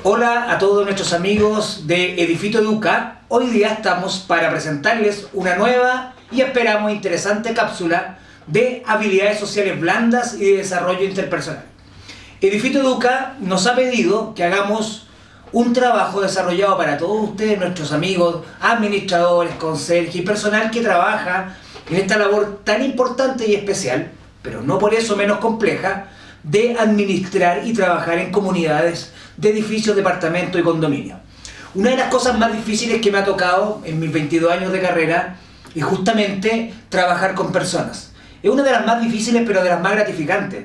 Hola a todos nuestros amigos de Edifito Educa. Hoy día estamos para presentarles una nueva y esperamos interesante cápsula de habilidades sociales blandas y de desarrollo interpersonal. Edifito Educa nos ha pedido que hagamos un trabajo desarrollado para todos ustedes, nuestros amigos, administradores, conserjes y personal que trabaja en esta labor tan importante y especial, pero no por eso menos compleja, de administrar y trabajar en comunidades de edificios, departamentos y condominios. Una de las cosas más difíciles que me ha tocado en mis 22 años de carrera es justamente trabajar con personas. Es una de las más difíciles, pero de las más gratificantes.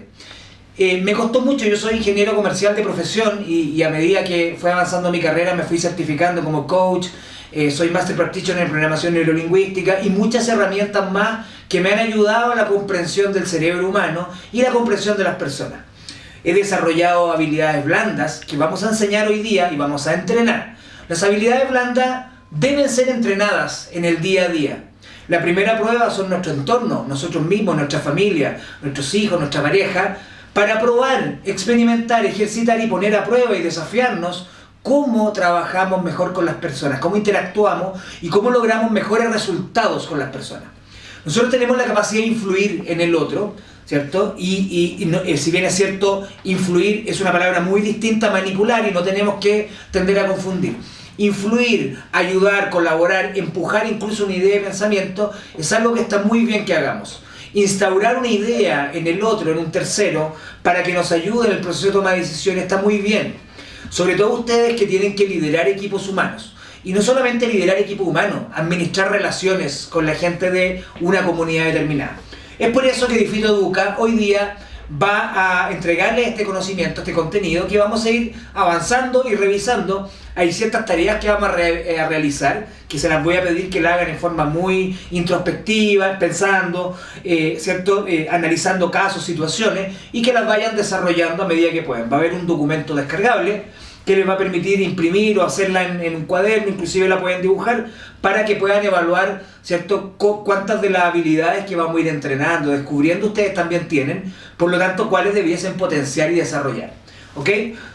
Me costó mucho. Yo soy ingeniero comercial de profesión y a medida que fue avanzando mi carrera me fui certificando como coach, soy Master Practitioner en programación neurolingüística y muchas herramientas más que me han ayudado a la comprensión del cerebro humano y la comprensión de las personas. He desarrollado habilidades blandas que vamos a enseñar hoy día y vamos a entrenar. Las habilidades blandas deben ser entrenadas en el día a día. La primera prueba son nuestro entorno, nosotros mismos, nuestra familia, nuestros hijos, nuestra pareja, para probar, experimentar, ejercitar y poner a prueba y desafiarnos cómo trabajamos mejor con las personas, cómo interactuamos y cómo logramos mejores resultados con las personas. Nosotros tenemos la capacidad de influir en el otro, ¿cierto? Si bien es cierto, influir es una palabra muy distinta a manipular y no tenemos que tender a confundir. Influir, ayudar, colaborar, empujar incluso una idea de pensamiento es algo que está muy bien que hagamos. Instaurar una idea en el otro, en un tercero, para que nos ayude en el proceso de toma de decisiones está muy bien. Sobre todo ustedes que tienen que liderar equipos humanos. Y no solamente liderar equipos humanos, administrar relaciones con la gente de una comunidad determinada. Es por eso que Edifito Educa hoy día va a entregarles este conocimiento, este contenido, que vamos a ir avanzando y revisando. Hay ciertas tareas que vamos a realizar, que se las voy a pedir que la hagan en forma muy introspectiva, pensando, ¿cierto? Analizando casos, situaciones, y que las vayan desarrollando a medida que puedan. Va a haber un documento descargable que les va a permitir imprimir o hacerla en un cuaderno, inclusive la pueden dibujar, para que puedan evaluar, ¿cierto?, cuántas de las habilidades que vamos a ir entrenando, descubriendo, ustedes también tienen, por lo tanto, cuáles debiesen potenciar y desarrollar. ¿Ok?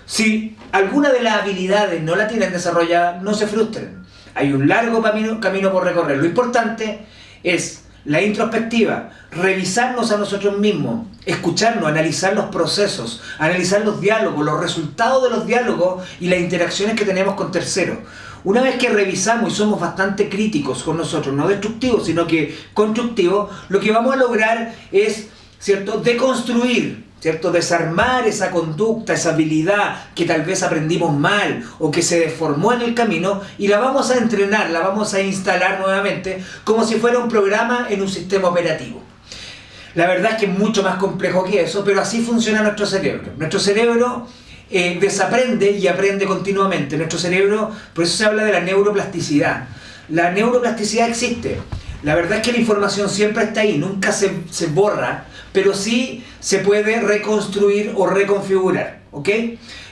Si alguna de las habilidades no la tienen desarrollada, no se frustren. Hay un largo camino por recorrer. Lo importante es la introspectiva, revisarnos a nosotros mismos, escucharnos, analizar los procesos, analizar los diálogos, los resultados de los diálogos y las interacciones que tenemos con terceros. Una vez que revisamos y somos bastante críticos con nosotros, no destructivos, sino que constructivos, lo que vamos a lograr es, ¿cierto?, deconstruir, ¿cierto?, desarmar esa conducta, esa habilidad que tal vez aprendimos mal o que se deformó en el camino, y la vamos a entrenar, la vamos a instalar nuevamente como si fuera un programa en un sistema operativo. La verdad es que es mucho más complejo que eso, pero así funciona nuestro cerebro. Nuestro cerebro desaprende y aprende continuamente. Nuestro cerebro, por eso se habla de la neuroplasticidad. La neuroplasticidad existe. La verdad es que la información siempre está ahí, nunca se borra, pero sí se puede reconstruir o reconfigurar, ¿ok?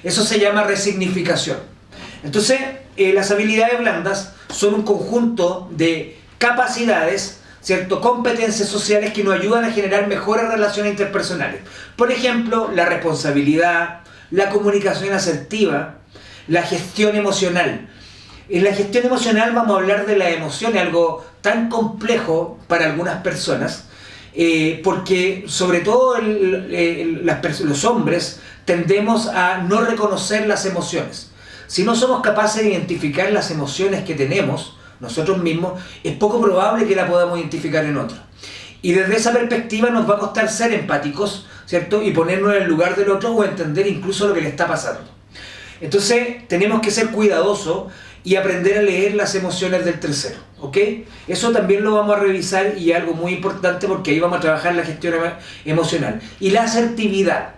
Eso se llama resignificación. Entonces, las habilidades blandas son un conjunto de capacidades, ¿cierto?, competencias sociales que nos ayudan a generar mejores relaciones interpersonales. Por ejemplo, la responsabilidad, la comunicación asertiva, la gestión emocional. En la gestión emocional vamos a hablar de las emociones, algo tan complejo para algunas personas, porque sobre todo los hombres tendemos a no reconocer las emociones. Si no somos capaces de identificar las emociones que tenemos nosotros mismos, es poco probable que la podamos identificar en otro. Y desde esa perspectiva nos va a costar ser empáticos, ¿cierto?, y ponernos en el lugar del otro o entender incluso lo que le está pasando. Entonces tenemos que ser cuidadosos y aprender a leer las emociones del tercero, ¿ok? Eso también lo vamos a revisar, y algo muy importante porque ahí vamos a trabajar la gestión emocional. Y la asertividad.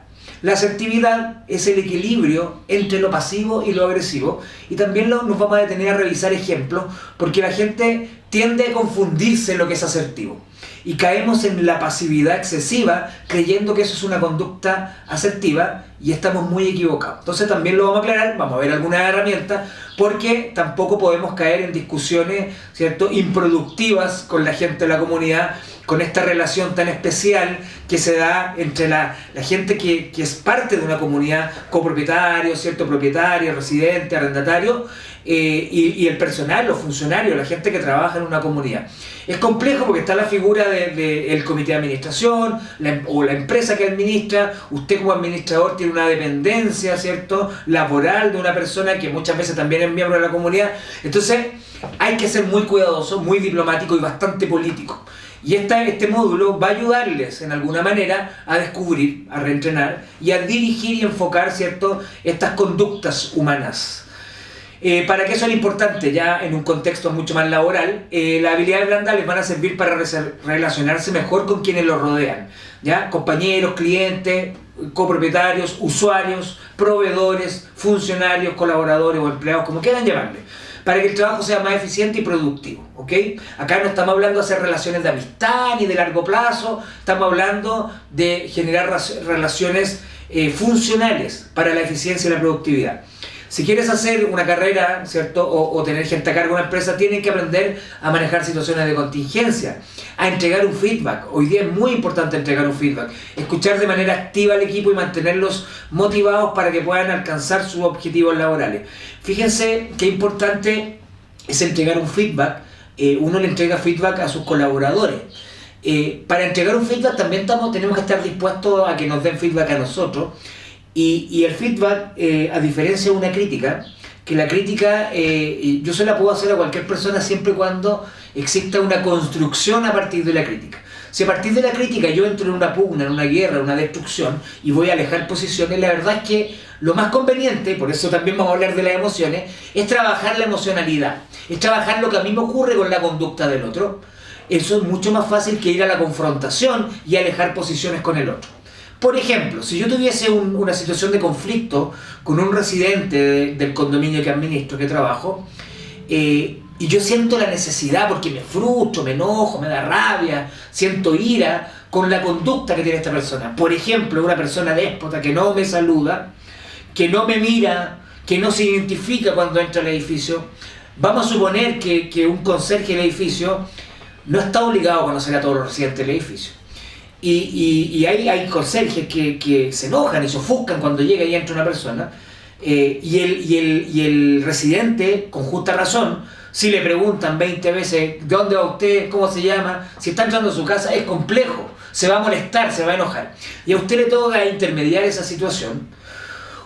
La asertividad es el equilibrio entre lo pasivo y lo agresivo, y también nos vamos a detener a revisar ejemplos porque la gente tiende a confundirse en lo que es asertivo. y caemos en la pasividad excesiva creyendo que eso es una conducta asertiva y estamos muy equivocados. Entonces también lo vamos a aclarar, vamos a ver algunas herramientas, porque tampoco podemos caer en discusiones, ¿cierto?, improductivas con la gente de la comunidad, con esta relación tan especial que se da entre la gente que es parte de una comunidad, copropietario, ¿cierto?, propietario, residente, arrendatario, y el personal, los funcionarios, la gente que trabaja en una comunidad. Es complejo porque está la figura del comité de administración, o la empresa que administra. Usted como administrador tiene una dependencia, ¿cierto?, laboral de una persona que muchas veces también es miembro de la comunidad. Entonces hay que ser muy cuidadoso, muy diplomático y bastante político. Y este módulo va a ayudarles en alguna manera a descubrir, a reentrenar y a dirigir y enfocar, ¿cierto?, estas conductas humanas. ¿Para qué son importantes? Ya en un contexto mucho más laboral, las habilidades blandas les van a servir para relacionarse mejor con quienes los rodean, ¿ya? Compañeros, clientes, copropietarios, usuarios, proveedores, funcionarios, colaboradores o empleados, como quieran llamarle, para que el trabajo sea más eficiente y productivo, ¿ok? Acá no estamos hablando de hacer relaciones de amistad ni de largo plazo, estamos hablando de generar relaciones funcionales para la eficiencia y la productividad. Si quieres hacer una carrera, ¿cierto?, o tener gente a cargo de una empresa, tienes que aprender a manejar situaciones de contingencia, a entregar un feedback. Hoy día es muy importante entregar un feedback, escuchar de manera activa al equipo y mantenerlos motivados para que puedan alcanzar sus objetivos laborales. Fíjense qué importante es entregar un feedback. Uno le entrega feedback a sus colaboradores. Para entregar un feedback también tenemos que estar dispuestos a que nos den feedback a nosotros. Y el feedback, a diferencia de una crítica, que la crítica yo se la puedo hacer a cualquier persona siempre y cuando exista una construcción a partir de la crítica. Si a partir de la crítica yo entro en una pugna, en una guerra, en una destrucción y voy a alejar posiciones, la verdad es que lo más conveniente, por eso también vamos a hablar de las emociones, es trabajar la emocionalidad, es trabajar lo que a mí me ocurre con la conducta del otro. Eso es mucho más fácil que ir a la confrontación y alejar posiciones con el otro. Por ejemplo, si yo tuviese una situación de conflicto con un residente del condominio que administro, que trabajo, y yo siento la necesidad porque me frustro, me enojo, me da rabia, siento ira con la conducta que tiene esta persona. Por ejemplo, una persona déspota que no me saluda, que no me mira, que no se identifica cuando entra al edificio. Vamos a suponer que un conserje del edificio no está obligado a conocer a todos los residentes del edificio. Y hay conserjes que se enojan y se ofuscan cuando llega y entra una persona, y el residente, con justa razón, si le preguntan 20 veces ¿de dónde va usted? ¿Cómo se llama? Si está entrando a su casa, es complejo, se va a molestar, se va a enojar, y a usted le toca intermediar esa situación.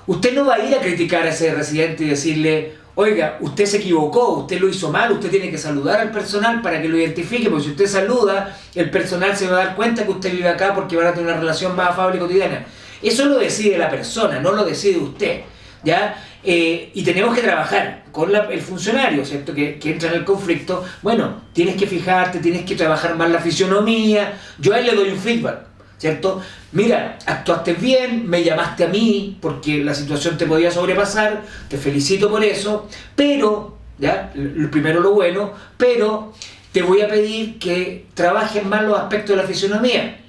Usted no va a ir a criticar a ese residente y decirle: oiga, usted se equivocó, usted lo hizo mal, usted tiene que saludar al personal para que lo identifique, porque si usted saluda, el personal se va a dar cuenta que usted vive acá porque van a tener una relación más afable y cotidiana. Eso lo decide la persona, no lo decide usted, ¿ya? Y tenemos que trabajar con el funcionario, ¿cierto?, que entra en el conflicto. Bueno, tienes que fijarte, tienes que trabajar más la fisionomía. Yo a él le doy un feedback, ¿cierto? Mira, actuaste bien, me llamaste a mí porque la situación te podía sobrepasar, te felicito por eso, pero, ¿ya? Primero lo bueno, pero te voy a pedir que trabajes más los aspectos de la fisionomía.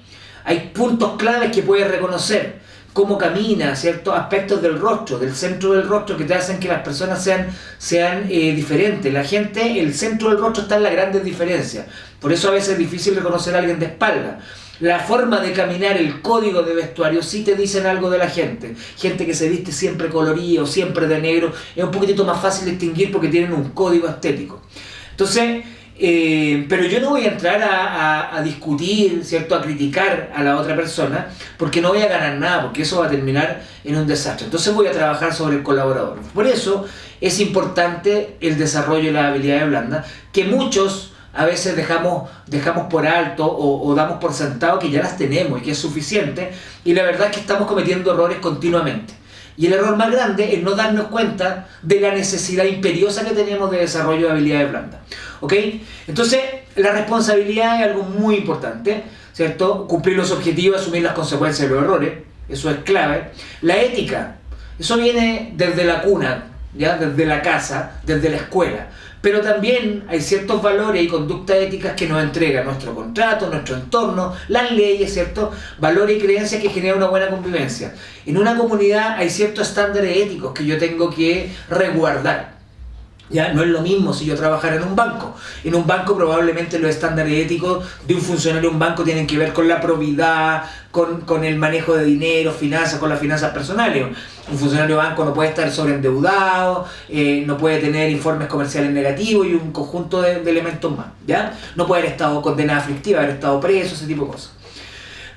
Hay puntos claves que puedes reconocer: cómo camina, ¿cierto?, aspectos del rostro, del centro del rostro, que te hacen que las personas sean diferentes. La gente, el centro del rostro está en las grandes diferencias, por eso a veces es difícil reconocer a alguien de espalda. La forma de caminar, el código de vestuario, sí te dicen algo de la gente. Gente que se viste siempre colorido, siempre de negro, es un poquitito más fácil de distinguir porque tienen un código estético. Entonces, pero yo no voy a entrar a discutir, ¿cierto?, a criticar a la otra persona, porque no voy a ganar nada, porque eso va a terminar en un desastre. Entonces voy a trabajar sobre el colaborador. Por eso es importante el desarrollo de las habilidades blandas, que muchos a veces dejamos por alto o damos por sentado que ya las tenemos y que es suficiente, y la verdad es que estamos cometiendo errores continuamente. Y el error más grande es no darnos cuenta de la necesidad imperiosa que tenemos de desarrollo de habilidades blandas, ¿ok? Entonces, la responsabilidad es algo muy importante, ¿cierto? Cumplir los objetivos, asumir las consecuencias de los errores, eso es clave. La ética, eso viene desde la cuna, ¿ya? Desde la casa, desde la escuela. pero también hay ciertos valores y conductas éticas que nos entrega nuestro contrato, nuestro entorno, las leyes, ¿cierto? Valores y creencias que generan una buena convivencia. En una comunidad hay ciertos estándares éticos que yo tengo que resguardar. Ya no es lo mismo si yo trabajara en un banco. En un banco probablemente los estándares éticos de un funcionario de un banco tienen que ver con la probidad, con el manejo de dinero, finanzas, con las finanzas personales. Un funcionario de banco no puede estar sobreendeudado, no puede tener informes comerciales negativos y un conjunto de elementos más, ¿ya? No puede haber estado condenado aflictiva, haber estado preso, ese tipo de cosas.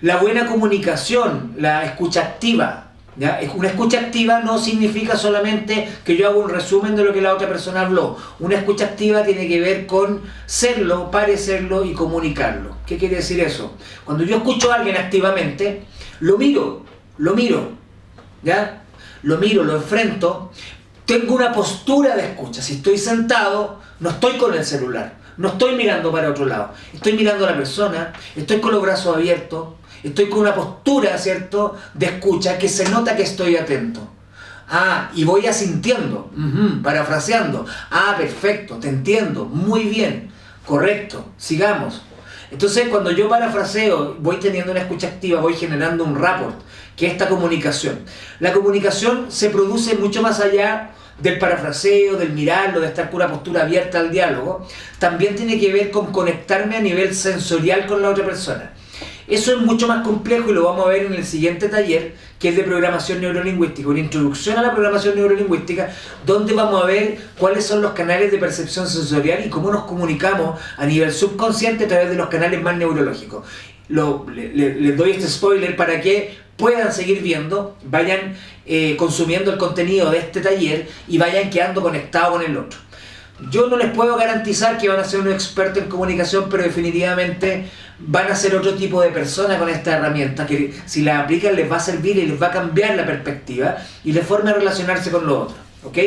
La buena comunicación, la escucha activa. ¿Ya? Una escucha activa no significa solamente que yo hago un resumen de lo que la otra persona habló. Una escucha activa tiene que ver con serlo, parecerlo y comunicarlo. ¿Qué quiere decir eso? Cuando yo escucho a alguien activamente, lo miro, ¿ya? Lo miro, lo enfrento, tengo una postura de escucha. Si estoy sentado, no estoy con el celular, no estoy mirando para otro lado, estoy mirando a la persona, estoy con los brazos abiertos, estoy con una postura, ¿cierto?, de escucha que se nota que estoy atento. Y voy asintiendo, parafraseando. Perfecto, te entiendo, muy bien, correcto, sigamos. Entonces, cuando yo parafraseo, voy teniendo una escucha activa, voy generando un rapport, que es esta comunicación. La comunicación se produce mucho más allá del parafraseo, del mirarlo, de estar con una postura abierta al diálogo. También tiene que ver con conectarme a nivel sensorial con la otra persona. Eso es mucho más complejo y lo vamos a ver en el siguiente taller, que es de programación neurolingüística, una introducción a la programación neurolingüística, donde vamos a ver cuáles son los canales de percepción sensorial y cómo nos comunicamos a nivel subconsciente a través de los canales más neurológicos. Les doy este spoiler para que puedan seguir viendo, vayan consumiendo el contenido de este taller y vayan quedando conectados con el otro. Yo no les puedo garantizar que van a ser unos expertos en comunicación, pero definitivamente van a ser otro tipo de persona con esta herramienta que si la aplican les va a servir y les va a cambiar la perspectiva y la forma de relacionarse con los otros, ¿ok?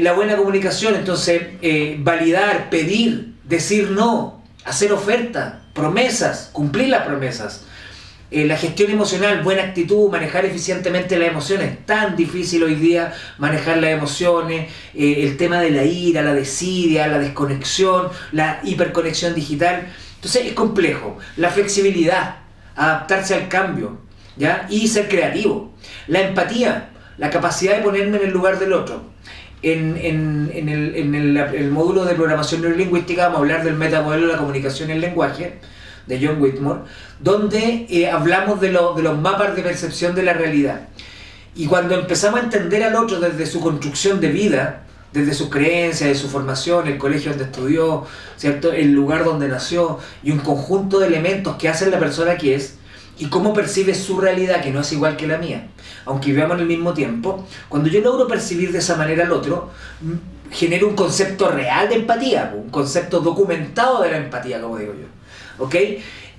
La buena comunicación, entonces, validar, pedir, decir no, hacer ofertas, promesas, cumplir las promesas. La gestión emocional, buena actitud, manejar eficientemente las emociones. Tan difícil hoy día manejar las emociones, el tema de la ira, la desidia, la desconexión, la hiperconexión digital. Entonces es complejo. La flexibilidad, adaptarse al cambio, ¿ya? Y ser creativo. La empatía, la capacidad de ponerme en el lugar del otro. En el módulo de programación neurolingüística vamos a hablar del metamodelo de la comunicación y el lenguaje, de John Whitmore, donde hablamos de los mapas de percepción de la realidad. Y cuando empezamos a entender al otro desde su construcción de vida, desde sus creencias, de su formación, el colegio donde estudió, ¿cierto?, el lugar donde nació, y un conjunto de elementos que hacen la persona que es, y cómo percibe su realidad, que no es igual que la mía, aunque vivamos en el mismo tiempo, cuando yo logro percibir de esa manera al otro, genero un concepto real de empatía, un concepto documentado de la empatía, como digo yo. ¿Ok?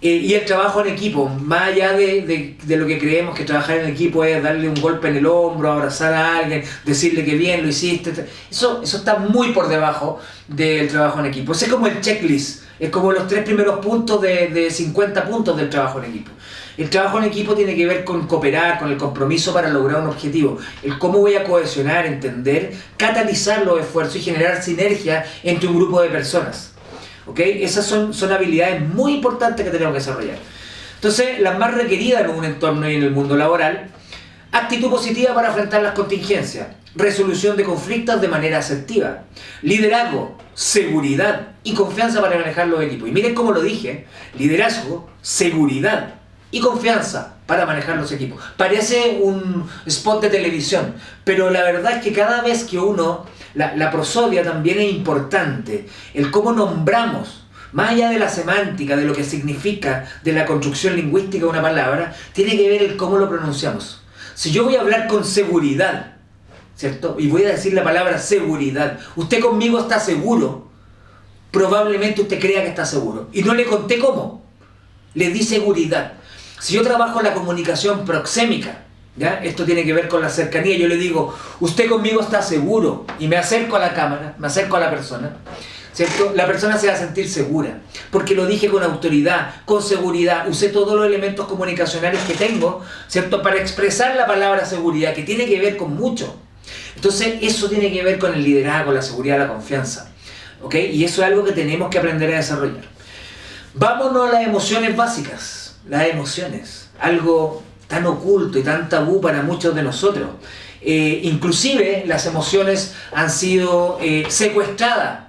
Y el trabajo en equipo, más allá de lo que creemos que trabajar en equipo es darle un golpe en el hombro, abrazar a alguien, decirle que bien lo hiciste, eso está muy por debajo del trabajo en equipo. Ese es como el checklist, es como los 3 primeros puntos de 50 puntos del trabajo en equipo. El trabajo en equipo tiene que ver con cooperar, con el compromiso para lograr un objetivo, el cómo voy a cohesionar, entender, catalizar los esfuerzos y generar sinergia entre un grupo de personas. ¿Okay? Esas son habilidades muy importantes que tenemos que desarrollar. Entonces, las más requeridas en un entorno y en el mundo laboral: actitud positiva para enfrentar las contingencias, resolución de conflictos de manera asertiva, liderazgo, seguridad y confianza para manejar los equipos. Y miren cómo lo dije: liderazgo, seguridad y confianza para manejar los equipos. Parece un spot de televisión, pero la verdad es que cada vez que uno... La prosodia también es importante, el cómo nombramos, más allá de la semántica, de lo que significa, de la construcción lingüística de una palabra, tiene que ver el cómo lo pronunciamos. Si yo voy a hablar con seguridad, ¿cierto?, y voy a decir la palabra seguridad, usted conmigo está seguro, probablemente usted crea que está seguro, y no le conté cómo, le di seguridad. Si yo trabajo en la comunicación proxémica, ¿ya? Esto tiene que ver con la cercanía. Yo le digo, usted conmigo está seguro, y me acerco a la cámara, me acerco a la persona, ¿cierto? La persona se va a sentir segura, porque lo dije con autoridad, con seguridad, usé todos los elementos comunicacionales que tengo, ¿cierto?, para expresar la palabra seguridad, que tiene que ver con mucho. Entonces eso tiene que ver con el liderazgo, la seguridad, la confianza. ¿Ok? Y eso es algo que tenemos que aprender a desarrollar. Vámonos a las emociones básicas. Las emociones, algo tan oculto y tan tabú para muchos de nosotros. Inclusive las emociones han sido secuestradas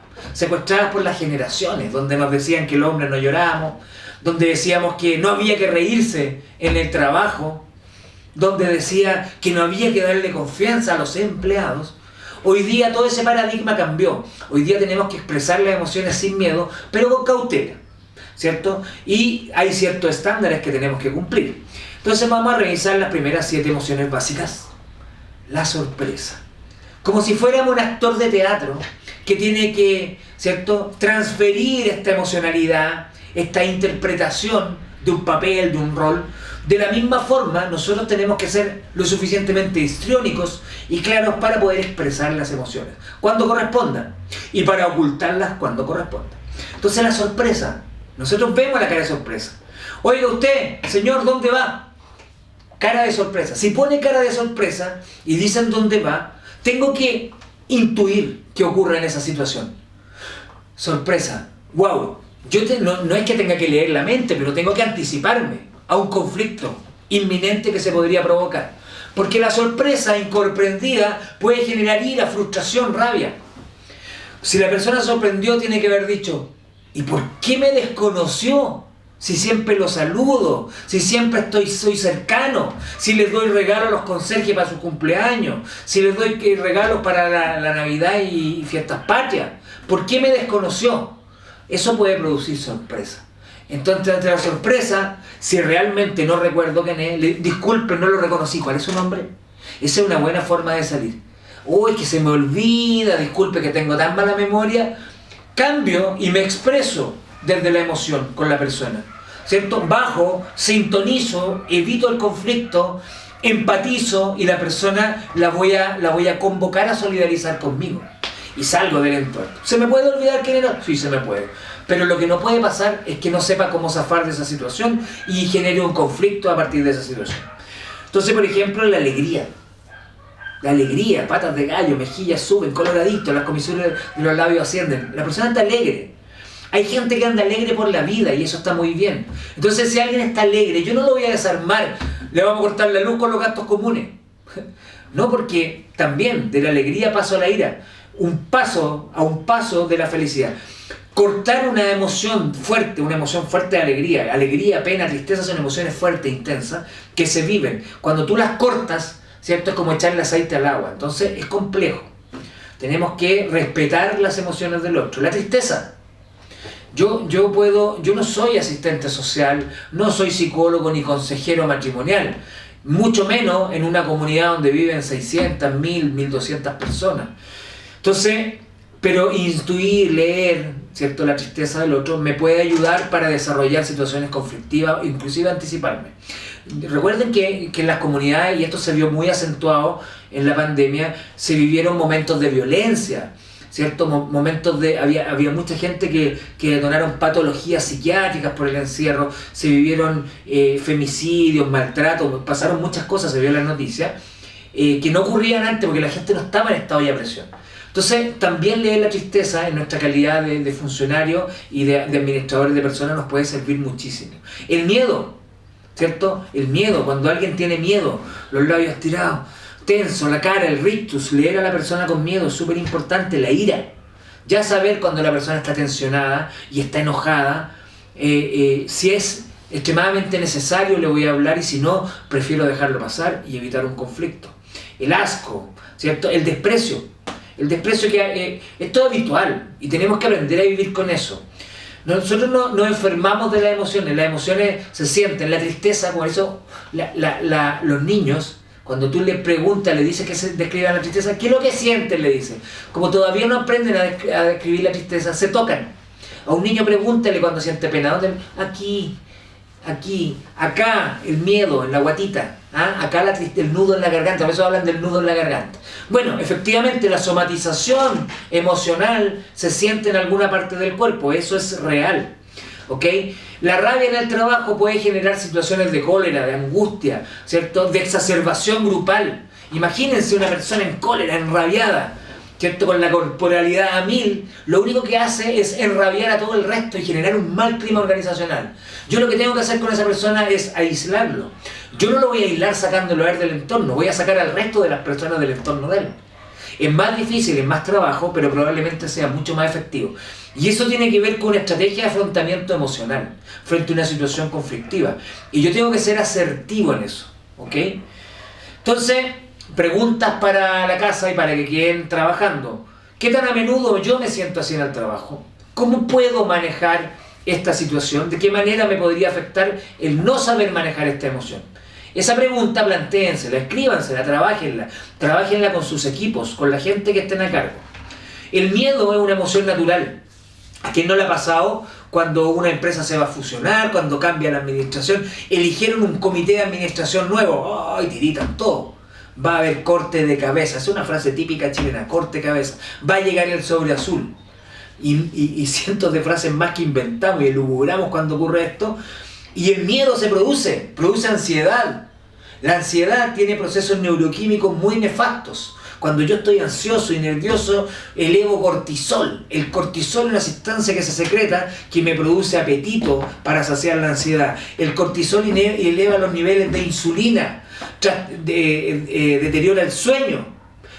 por las generaciones, donde nos decían que el hombre no lloramos, donde decíamos que no había que reírse en el trabajo, donde decía que no había que darle confianza a los empleados. Hoy día todo ese paradigma cambió. Hoy día tenemos que expresar las emociones sin miedo, pero con cautela, ¿cierto? Y hay ciertos estándares que tenemos que cumplir. Entonces vamos a revisar las primeras 7 emociones básicas. La sorpresa. Como si fuéramos un actor de teatro que tiene que, ¿cierto?, transferir esta emocionalidad, esta interpretación de un papel, de un rol. De la misma forma, nosotros tenemos que ser lo suficientemente histriónicos y claros para poder expresar las emociones cuando correspondan y para ocultarlas cuando corresponda. Entonces la sorpresa, nosotros vemos la cara de sorpresa. Oiga usted, señor, ¿dónde va? Cara de sorpresa. Si pone cara de sorpresa y dicen dónde va, tengo que intuir qué ocurre en esa situación. Sorpresa. Wow. No es que tenga que leer la mente, pero tengo que anticiparme a un conflicto inminente que se podría provocar. Porque la sorpresa incomprendida puede generar ira, frustración, rabia. Si la persona sorprendió, tiene que haber dicho, ¿y por qué me desconoció? Si siempre lo saludo, si siempre soy cercano, si les doy regalos a los conserjes para su cumpleaños, si les doy regalos para la Navidad y fiestas patrias, ¿por qué me desconoció? Eso puede producir sorpresa. Entonces, ante la sorpresa, si realmente no recuerdo quién es, disculpe, no lo reconocí, ¿cuál es su nombre? Esa es una buena forma de salir. Uy, que se me olvida, disculpe que tengo tan mala memoria. Cambio y me expreso desde la emoción con la persona, ¿cierto? Bajo, sintonizo, evito el conflicto, empatizo y la persona la voy a convocar a solidarizar conmigo. Y salgo del entorno. ¿Se me puede olvidar quién era? Sí, se me puede. Pero lo que no puede pasar es que no sepa cómo zafar de esa situación y genere un conflicto a partir de esa situación. Entonces, por ejemplo, la alegría. La alegría, patas de gallo, mejillas suben, coloradito, las comisuras de los labios ascienden. La persona está alegre. Hay gente que anda alegre por la vida y eso está muy bien. Entonces, si alguien está alegre, yo no lo voy a desarmar, le vamos a cortar la luz con los gastos comunes. No, porque también de la alegría paso a la ira. Un paso de la felicidad. Cortar una emoción fuerte de alegría. Alegría, pena, tristeza son emociones fuertes, intensas, que se viven. Cuando tú las cortas, ¿cierto? Es como echarle aceite al agua. Entonces es complejo. Tenemos que respetar las emociones del otro. La tristeza. Yo no soy asistente social, no soy psicólogo ni consejero matrimonial. Mucho menos en una comunidad donde viven 600, 1000, 1200 personas. Entonces, pero intuir, leer, ¿cierto?, la tristeza del otro me puede ayudar para desarrollar situaciones conflictivas, inclusive anticiparme. Recuerden que en las comunidades, y esto se vio muy acentuado en la pandemia, se vivieron momentos de violencia, ¿cierto? Momentos había mucha gente que donaron patologías psiquiátricas por el encierro, se vivieron femicidios, maltratos, pasaron muchas cosas, se vio en las noticias, que no ocurrían antes porque la gente no estaba en estado de presión. Entonces, también leer la tristeza en nuestra calidad de funcionario y de administradores de personas nos puede servir muchísimo. El miedo, ¿cierto? El miedo, cuando alguien tiene miedo, los labios tirados, tenso, la cara, el rictus, leer a la persona con miedo es súper importante. La ira, ya saber cuando la persona está tensionada y está enojada, si es extremadamente necesario le voy a hablar y si no, prefiero dejarlo pasar y evitar un conflicto. El asco, ¿cierto? El desprecio que es todo habitual y tenemos que aprender a vivir con eso. Nosotros nos enfermamos de las emociones se sienten, la tristeza, por eso los niños, cuando tú les preguntas, le dices que se describan la tristeza, ¿qué es lo que sienten? Le dices. Como todavía no aprenden a describir la tristeza, se tocan. A un niño pregúntale cuando siente pena, ¿dónde? Aquí, acá, el miedo en la guatita, acá el nudo en la garganta, por eso hablan del nudo en la garganta. Bueno, efectivamente la somatización emocional se siente en alguna parte del cuerpo, eso es real, ¿ok? La rabia en el trabajo puede generar situaciones de cólera, de angustia, ¿cierto? De exacerbación grupal Imagínense una persona en cólera, enrabiada, ¿cierto? Con la corporalidad a 1000, lo único que hace es enrabiar a todo el resto y generar un mal clima organizacional. Yo lo que tengo que hacer con esa persona es aislarlo. Yo no lo voy a aislar sacándolo a él del entorno, voy a sacar al resto de las personas del entorno de él. Es más difícil, es más trabajo, pero probablemente sea mucho más efectivo. Y eso tiene que ver con una estrategia de afrontamiento emocional frente a una situación conflictiva. Y yo tengo que ser asertivo en eso, ¿ok? Entonces, preguntas para la casa y para que queden trabajando. ¿Qué tan a menudo yo me siento así en el trabajo? ¿Cómo puedo manejar esta situación? ¿De qué manera me podría afectar el no saber manejar esta emoción? Esa pregunta plantéensela, escríbansela, trabajenla con sus equipos, con la gente que estén a cargo. El miedo es una emoción natural. ¿A quién no le ha pasado cuando una empresa se va a fusionar, cuando cambia la administración? Eligieron un comité de administración nuevo, ¡ay, tiritan todo! Va a haber corte de cabeza, es una frase típica chilena, corte de cabeza. Va a llegar el sobre azul. Y cientos de frases más que inventamos y elucubramos cuando ocurre esto. Y el miedo se produce ansiedad. La ansiedad tiene procesos neuroquímicos muy nefastos. Cuando yo estoy ansioso y nervioso, elevo cortisol. El cortisol es una sustancia que se secreta que me produce apetito para saciar la ansiedad. El cortisol eleva los niveles de insulina, deteriora el sueño,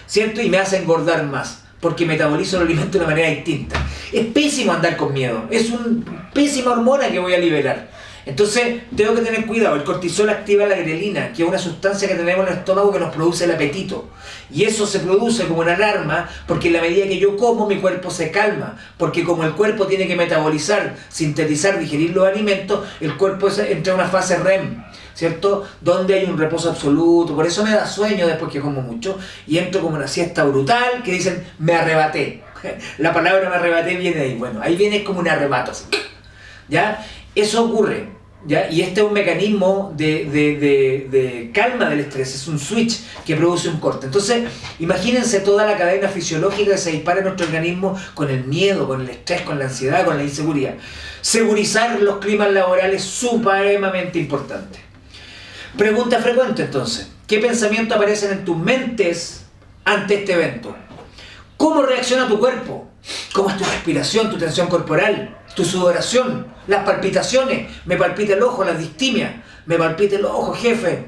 ¿cierto? Y me hace engordar más, porque metabolizo el alimento de una manera distinta. Es pésimo andar con miedo. Es una pésima hormona que voy a liberar. Entonces, tengo que tener cuidado. El cortisol activa la grelina, que es una sustancia que tenemos en el estómago que nos produce el apetito. Y eso se produce como una alarma, porque en la medida que yo como, mi cuerpo se calma. Porque como el cuerpo tiene que metabolizar, sintetizar, digerir los alimentos, el cuerpo entra en una fase REM, ¿cierto? Donde hay un reposo absoluto. Por eso me da sueño después que como mucho. Y entro como una siesta brutal, que dicen, me arrebaté. La palabra me arrebaté viene de ahí. Bueno, ahí viene como un arrebato, así. ¿Ya? Eso ocurre, ¿ya? Y este es un mecanismo de calma del estrés, es un switch que produce un corte. Entonces, imagínense toda la cadena fisiológica que se dispara en nuestro organismo con el miedo, con el estrés, con la ansiedad, con la inseguridad. Segurizar los climas laborales es supremamente importante. Pregunta frecuente entonces, ¿qué pensamientos aparecen en tus mentes ante este evento? ¿Cómo reacciona tu cuerpo? ¿Cómo es tu respiración, tu tensión corporal, tu sudoración, las palpitaciones? Me palpita el ojo, las distimias. Me palpita el ojo, jefe.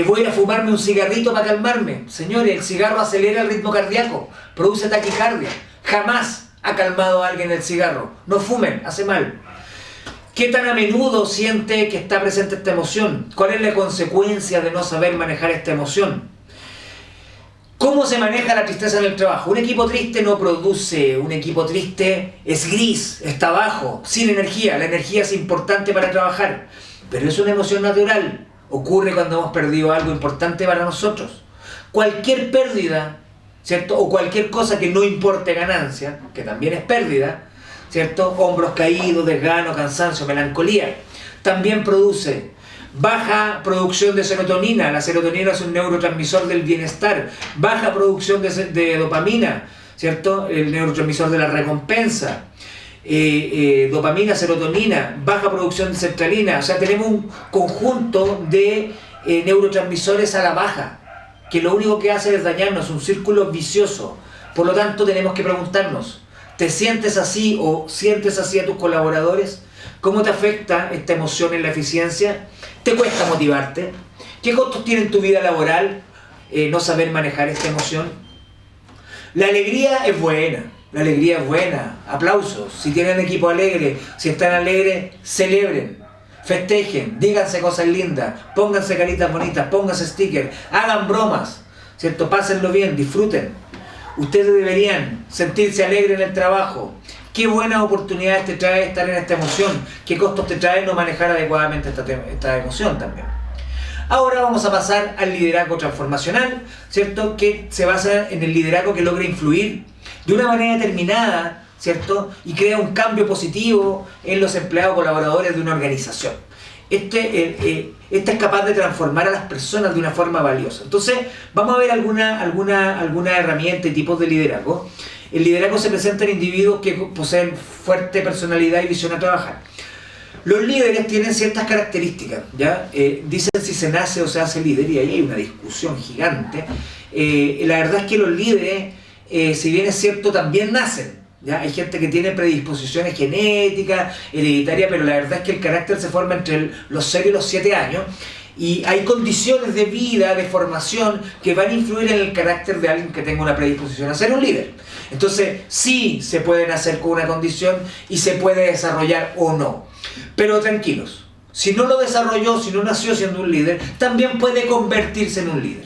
Voy a ir a fumarme un cigarrito para calmarme. Señores, el cigarro acelera el ritmo cardíaco, produce taquicardia. Jamás ha calmado a alguien el cigarro. No fumen, hace mal. ¿Qué tan a menudo siente que está presente esta emoción? ¿Cuál es la consecuencia de no saber manejar esta emoción? ¿Cómo se maneja la tristeza en el trabajo? Un equipo triste no produce, un equipo triste es gris, está bajo, sin energía. La energía es importante para trabajar, pero es una emoción natural. Ocurre cuando hemos perdido algo importante para nosotros. Cualquier pérdida, ¿cierto? O cualquier cosa que no importe ganancia, que también es pérdida, ¿cierto? Hombros caídos, desgano, cansancio, melancolía, también produce baja producción de serotonina. La serotonina es un neurotransmisor del bienestar. Baja producción de dopamina, ¿cierto? El neurotransmisor de la recompensa. Dopamina, serotonina, baja producción de sertralina. O sea, tenemos un conjunto de neurotransmisores a la baja, que lo único que hace es dañarnos, un círculo vicioso. Por lo tanto, tenemos que preguntarnos, ¿te sientes así o sientes así a tus colaboradores? ¿Cómo te afecta esta emoción en la eficiencia? ¿Te cuesta motivarte? ¿Qué costos tiene en tu vida laboral no saber manejar esta emoción? La alegría es buena, la alegría es buena. Aplausos. Si tienen equipo alegre, si están alegres, celebren, festejen, díganse cosas lindas, pónganse caritas bonitas, pónganse stickers, hagan bromas, ¿cierto? Pásenlo bien, disfruten. Ustedes deberían sentirse alegres en el trabajo. Qué buenas oportunidades te trae estar en esta emoción. Qué costos te trae no manejar adecuadamente esta emoción también. Ahora vamos a pasar al liderazgo transformacional, ¿cierto? Que se basa en el liderazgo que logra influir de una manera determinada, ¿cierto? Y crea un cambio positivo en los empleados colaboradores de una organización. Este es capaz de transformar a las personas de una forma valiosa. Entonces, vamos a ver alguna herramienta y tipos de liderazgo. El liderazgo se presenta en individuos que poseen fuerte personalidad y visión a trabajar. Los líderes tienen ciertas características, ¿ya? Dicen si se nace o se hace líder, y ahí hay una discusión gigante. La verdad es que los líderes, si bien es cierto, también nacen, ¿ya? Hay gente que tiene predisposiciones genéticas, hereditarias, pero la verdad es que el carácter se forma entre los 0 y los 7 años, y hay condiciones de vida, de formación, que van a influir en el carácter de alguien que tenga una predisposición a ser un líder. Entonces, sí se puede nacer con una condición y se puede desarrollar o no. Pero tranquilos, si no lo desarrolló, si no nació siendo un líder, también puede convertirse en un líder.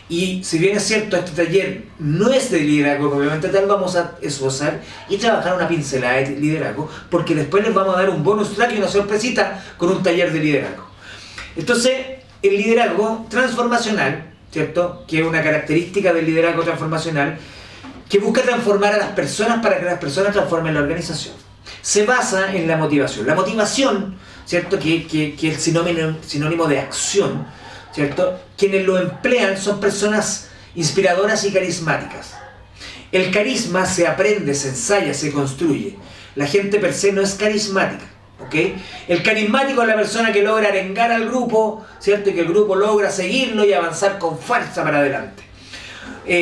Y si bien es cierto, este taller no es de liderazgo, obviamente tal, vamos a esbozar y trabajar una pincelada de liderazgo, porque después les vamos a dar un bonus track y una sorpresita con un taller de liderazgo. Entonces, el liderazgo transformacional, ¿cierto?, que es una característica del liderazgo transformacional, que busca transformar a las personas para que las personas transformen la organización, se basa en la motivación. La motivación, ¿cierto?, que es sinónimo de acción, ¿cierto?, quienes lo emplean son personas inspiradoras y carismáticas. El carisma se aprende, se ensaya, se construye. La gente per se no es carismática, ¿ok? El carismático es la persona que logra arengar al grupo, ¿cierto?, y que el grupo logra seguirlo y avanzar con fuerza para adelante.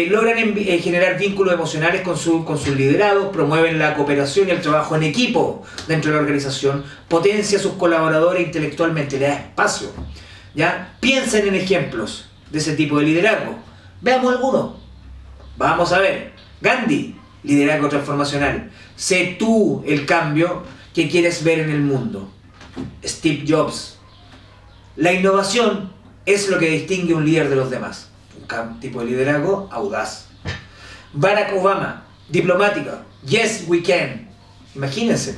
Logran generar vínculos emocionales con sus liderados, promueven la cooperación y el trabajo en equipo dentro de la organización, potencia a sus colaboradores intelectualmente, le da espacio, ¿ya? Piensen en ejemplos de ese tipo de liderazgo. Veamos algunos. Vamos a ver. Gandhi, liderazgo transformacional. Sé tú el cambio que quieres ver en el mundo. Steve Jobs. La innovación es lo que distingue un líder de los demás. Un tipo de liderazgo audaz. Barack Obama, diplomático. Yes, we can. Imagínense.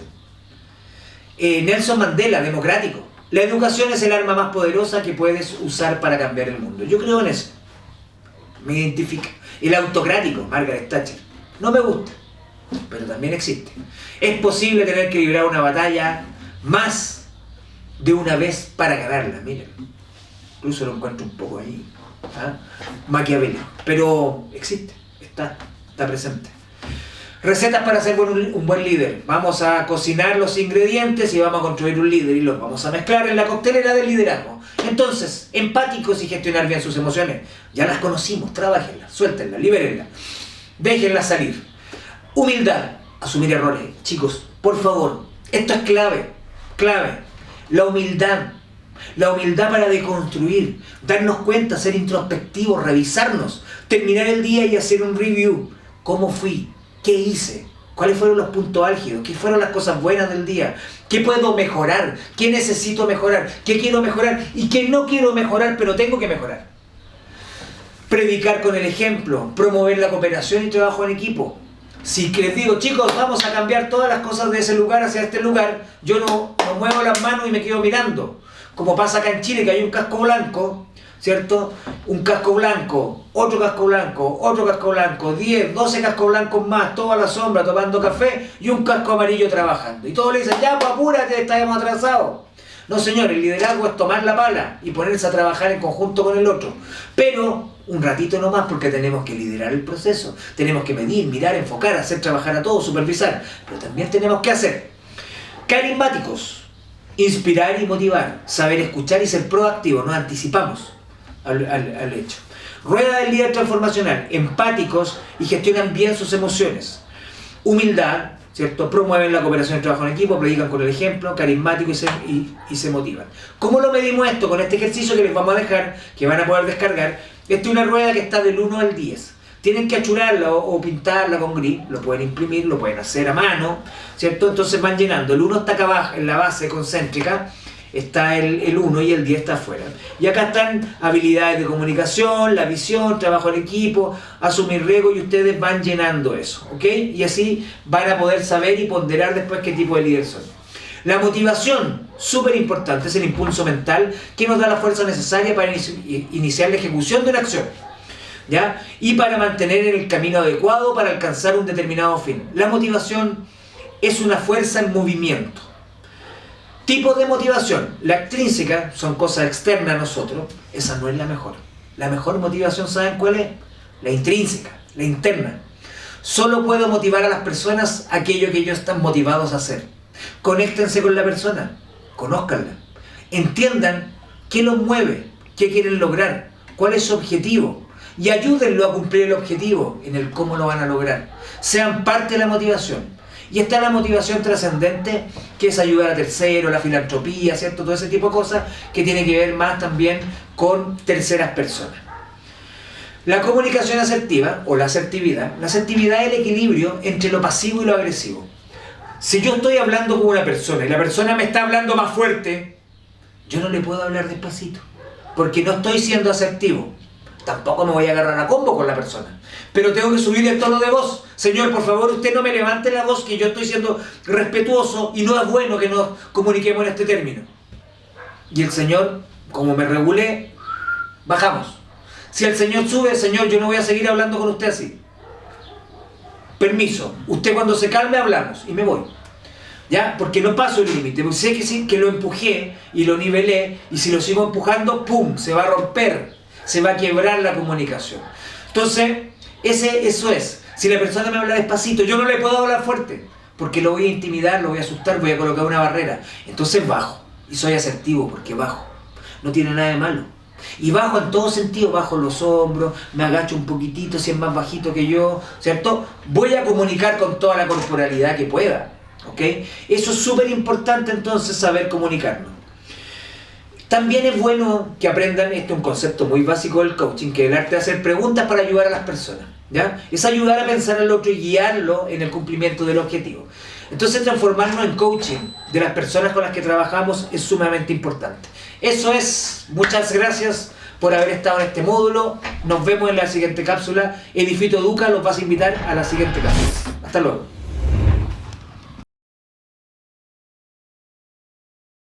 Nelson Mandela, democrático. La educación es el arma más poderosa que puedes usar para cambiar el mundo. Yo creo en eso. Me identifica. El autocrático, Margaret Thatcher. No me gusta, pero también existe. Es posible tener que librar una batalla más de una vez para ganarla. Miren, incluso lo encuentro un poco ahí, ¿ah? Maquiavelo. Pero existe, está presente. Recetas para ser un buen líder. Vamos a cocinar los ingredientes y vamos a construir un líder y los vamos a mezclar en la coctelera del liderazgo. Entonces, empáticos y gestionar bien sus emociones. Ya las conocimos, trabajenlas, suéltenlas, libérenlas, déjenlas salir. Humildad, asumir errores. Chicos, por favor, esto es clave. La humildad para deconstruir, darnos cuenta, ser introspectivos, revisarnos, terminar el día y hacer un review. ¿Cómo fui? ¿Qué hice? ¿Cuáles fueron los puntos álgidos? ¿Qué fueron las cosas buenas del día? ¿Qué puedo mejorar? ¿Qué necesito mejorar? ¿Qué quiero mejorar? ¿Y qué no quiero mejorar pero tengo que mejorar? Predicar con el ejemplo, promover la cooperación y trabajo en equipo. Si les digo, chicos, vamos a cambiar todas las cosas de ese lugar hacia este lugar, yo no muevo las manos y me quedo mirando. Como pasa acá en Chile, que hay un casco blanco, ¿cierto? Un casco blanco, otro casco blanco, 10, 12 cascos blancos más, toda la sombra tomando café y un casco amarillo trabajando. Y todos le dicen, ya, pues apúrate, estamos atrasados. No, señor, el liderazgo es tomar la pala y ponerse a trabajar en conjunto con el otro. Pero un ratito nomás, porque tenemos que liderar el proceso. Tenemos que medir, mirar, enfocar, hacer trabajar a todos, supervisar. Pero también tenemos que hacer carismáticos, inspirar y motivar, saber escuchar y ser proactivos, nos anticipamos al hecho. Rueda del líder transformacional, empáticos y gestionan bien sus emociones. Humildad, ¿cierto? Promueven la cooperación y el trabajo en equipo, predican con el ejemplo, carismáticos y se motivan. ¿Cómo lo medimos esto? Con este ejercicio que les vamos a dejar, que van a poder descargar. Esta es una rueda que está del 1 al 10. Tienen que achurarla o pintarla con gris, lo pueden imprimir, lo pueden hacer a mano, ¿cierto? Entonces van llenando. El 1 está acá abajo, en la base concéntrica, está el 1 y el 10 está afuera. Y acá están habilidades de comunicación, la visión, trabajo en equipo, asumir riesgos, y ustedes van llenando eso, ¿ok? Y así van a poder saber y ponderar después qué tipo de líder son. La motivación, súper importante, es el impulso mental que nos da la fuerza necesaria para iniciar la ejecución de una acción, ¿ya? Y para mantener en el camino adecuado para alcanzar un determinado fin. La motivación es una fuerza en movimiento. Tipos de motivación. La extrínseca son cosas externas a nosotros. Esa no es la mejor. La mejor motivación, ¿saben cuál es? La intrínseca, la interna. Solo puedo motivar a las personas aquello que ellos están motivados a hacer. Conéctense con la persona. conózcanla, entiendan qué los mueve, qué quieren lograr, cuál es su objetivo y ayúdenlo a cumplir el objetivo en el cómo lo van a lograr. Sean parte de la motivación. Y está la motivación trascendente, que es ayudar a terceros, la filantropía, ¿cierto? Todo ese tipo de cosas que tiene que ver más también con terceras personas. La comunicación asertiva, o la asertividad es el equilibrio entre lo pasivo y lo agresivo. Si yo estoy hablando con una persona y la persona me está hablando más fuerte, yo no le puedo hablar despacito, porque no estoy siendo asertivo. Tampoco me voy a agarrar a combo con la persona, pero tengo que subir el tono de voz. Señor, por favor, usted no me levante la voz, que yo estoy siendo respetuoso y no es bueno que nos comuniquemos en este término. Y el Señor, como me regulé, bajamos. Si el Señor sube, Señor, yo no voy a seguir hablando con usted así. Permiso, usted cuando se calme hablamos y me voy. ¿Ya? Porque no paso el límite, porque sé que sí, que lo empujé y lo nivelé, y si lo sigo empujando, ¡pum!, se va a romper, se va a quebrar la comunicación. Entonces, eso es. Si la persona me habla despacito, yo no le puedo hablar fuerte, porque lo voy a intimidar, lo voy a asustar, voy a colocar una barrera. Entonces bajo, y soy asertivo porque bajo. No tiene nada de malo. Y bajo en todo sentido, bajo los hombros, me agacho un poquitito si es más bajito que yo, ¿cierto? Voy a comunicar con toda la corporalidad que pueda, ¿ok? Eso es súper importante, entonces, saber comunicarnos. También es bueno que aprendan, esto es un concepto muy básico del coaching, que es el arte de hacer preguntas para ayudar a las personas, ¿ya? Es ayudar a pensar al otro y guiarlo en el cumplimiento del objetivo. Entonces, transformarnos en coaching de las personas con las que trabajamos es sumamente importante. Eso es. Muchas gracias por haber estado en este módulo. Nos vemos en la siguiente cápsula. Edifito Educa los vas a invitar a la siguiente cápsula. Hasta luego.